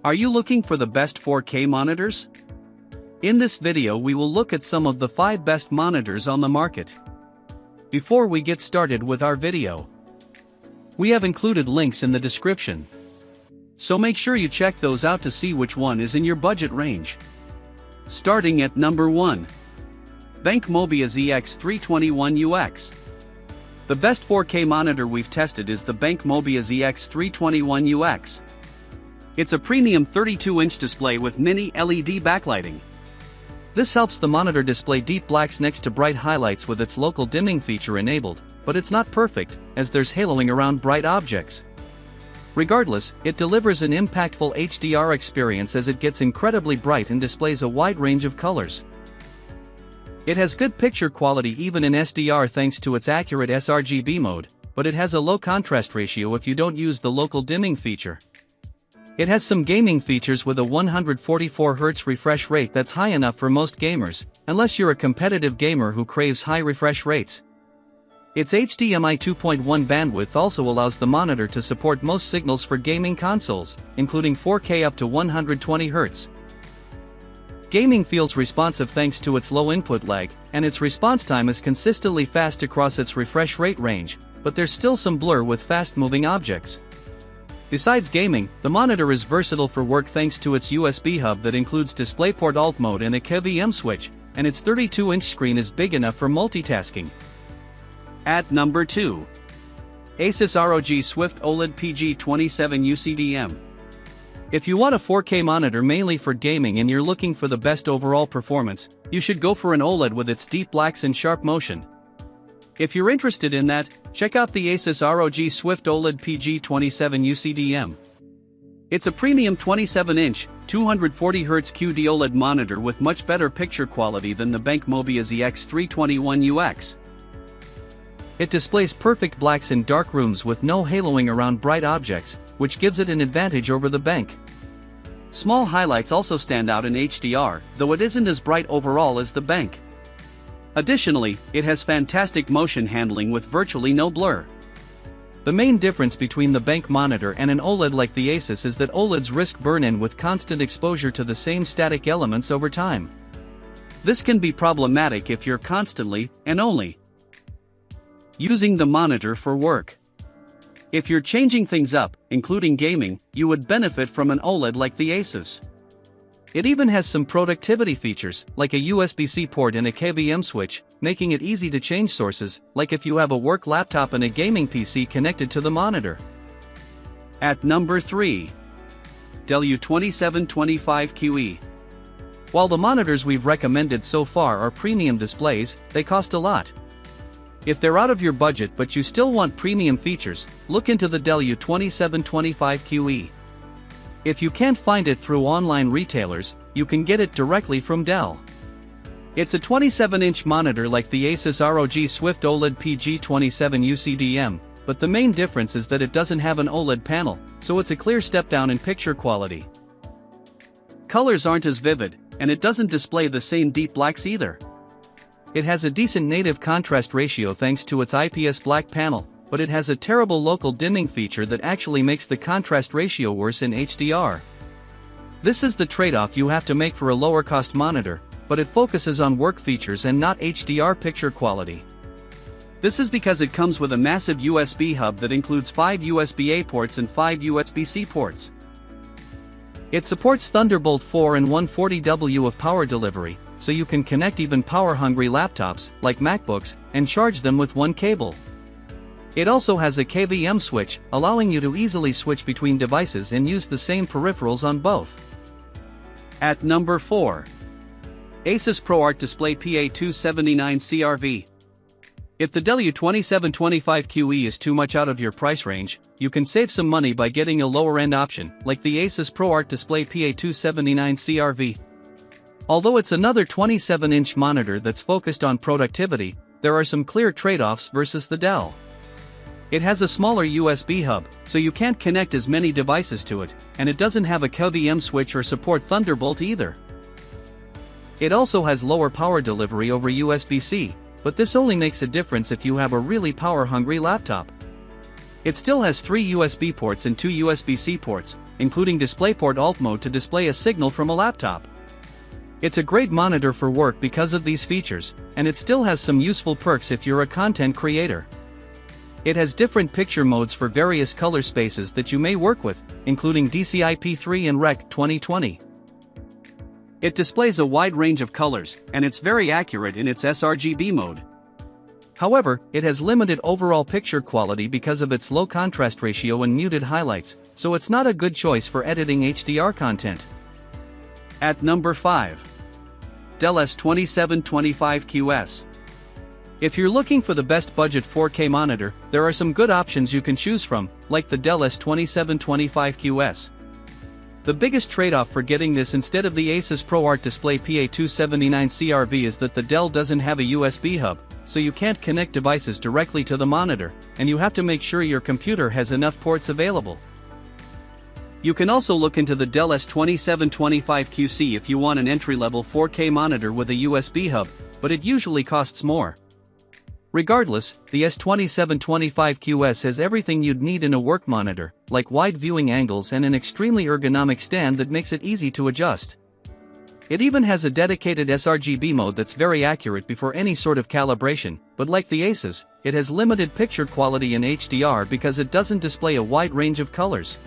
Are you looking for the best 4K monitors? In this video we will look at some of the 5 best monitors on the market. Before we get started with our video, we have included links in the description, so make sure you check those out to see which one is in your budget range. Starting at number 1. BenQ MOBIUZ EX321UX. The best 4K monitor we've tested is the BenQ MOBIUZ EX321UX. It's a premium 32-inch display with mini LED backlighting. This helps the monitor display deep blacks next to bright highlights with its local dimming feature enabled, but it's not perfect, as there's haloing around bright objects. Regardless, it delivers an impactful HDR experience as it gets incredibly bright and displays a wide range of colors. It has good picture quality even in SDR thanks to its accurate sRGB mode, but it has a low contrast ratio if you don't use the local dimming feature. It has some gaming features with a 144Hz refresh rate that's high enough for most gamers, unless you're a competitive gamer who craves high refresh rates. Its HDMI 2.1 bandwidth also allows the monitor to support most signals for gaming consoles, including 4K up to 120Hz. Gaming feels responsive thanks to its low input lag, and its response time is consistently fast across its refresh rate range, but there's still some blur with fast-moving objects. Besides gaming, the monitor is versatile for work thanks to its USB hub that includes DisplayPort Alt Mode and a KVM switch, and its 32-inch screen is big enough for multitasking. At number 2. ASUS ROG Swift OLED PG27UCDM. If you want a 4K monitor mainly for gaming and you're looking for the best overall performance, you should go for an OLED with its deep blacks and sharp motion. If you're interested in that, check out the ASUS ROG Swift OLED PG27UCDM. It's a premium 27-inch, 240Hz QD OLED monitor with much better picture quality than the BenQ MOBIUZ EX321UX. It displays perfect blacks in dark rooms with no haloing around bright objects, which gives it an advantage over the BenQ. Small highlights also stand out in HDR, though it isn't as bright overall as the BenQ. Additionally, it has fantastic motion handling with virtually no blur. The main difference between the BenQ monitor and an OLED like the ASUS is that OLEDs risk burn-in with constant exposure to the same static elements over time. This can be problematic if you're constantly, and only, using the monitor for work. If you're changing things up, including gaming, you would benefit from an OLED like the ASUS. It even has some productivity features, like a USB-C port and a KVM switch, making it easy to change sources, like if you have a work laptop and a gaming PC connected to the monitor. At number 3. Dell U2725QE. While the monitors we've recommended so far are premium displays, they cost a lot. If they're out of your budget but you still want premium features, look into the Dell U2725QE. If you can't find it through online retailers, you can get it directly from Dell. It's a 27-inch monitor like the ASUS ROG Swift OLED PG27UCDM, but the main difference is that it doesn't have an OLED panel, so it's a clear step down in picture quality. Colors aren't as vivid, and it doesn't display the same deep blacks either. It has a decent native contrast ratio thanks to its IPS black panel, but it has a terrible local dimming feature that actually makes the contrast ratio worse in HDR. This is the trade-off you have to make for a lower-cost monitor, but it focuses on work features and not HDR picture quality. This is because it comes with a massive USB hub that includes 5 USB-A ports and 5 USB-C ports. It supports Thunderbolt 4 and 140W of power delivery, so you can connect even power-hungry laptops, like MacBooks, and charge them with one cable. It also has a KVM switch, allowing you to easily switch between devices and use the same peripherals on both. At number 4. ASUS ProArt Display PA279CRV. If the Dell U2725QE is too much out of your price range, you can save some money by getting a lower-end option, like the ASUS ProArt Display PA279CRV. Although it's another 27-inch monitor that's focused on productivity, there are some clear trade-offs versus the Dell. It has a smaller USB hub, so you can't connect as many devices to it, and it doesn't have a KVM switch or support Thunderbolt either. It also has lower power delivery over USB-C, but this only makes a difference if you have a really power-hungry laptop. It still has 3 USB ports and 2 USB-C ports, including DisplayPort Alt mode to display a signal from a laptop. It's a great monitor for work because of these features, and it still has some useful perks if you're a content creator. It has different picture modes for various color spaces that you may work with, including DCI-P3 and Rec. 2020. It displays a wide range of colors, and it's very accurate in its sRGB mode. However, it has limited overall picture quality because of its low contrast ratio and muted highlights, so it's not a good choice for editing HDR content. At number 5. Dell S2725QS. If you're looking for the best budget 4K monitor, there are some good options you can choose from, like the Dell S2725QS. The biggest trade-off for getting this instead of the ASUS ProArt Display PA279CRV is that the Dell doesn't have a USB hub, so you can't connect devices directly to the monitor, and you have to make sure your computer has enough ports available. You can also look into the Dell S2725QC if you want an entry-level 4K monitor with a USB hub, but it usually costs more. Regardless, the S2725QS has everything you'd need in a work monitor, like wide viewing angles and an extremely ergonomic stand that makes it easy to adjust. It even has a dedicated sRGB mode that's very accurate before any sort of calibration, but like the ASUS, it has limited picture quality in HDR because it doesn't display a wide range of colors.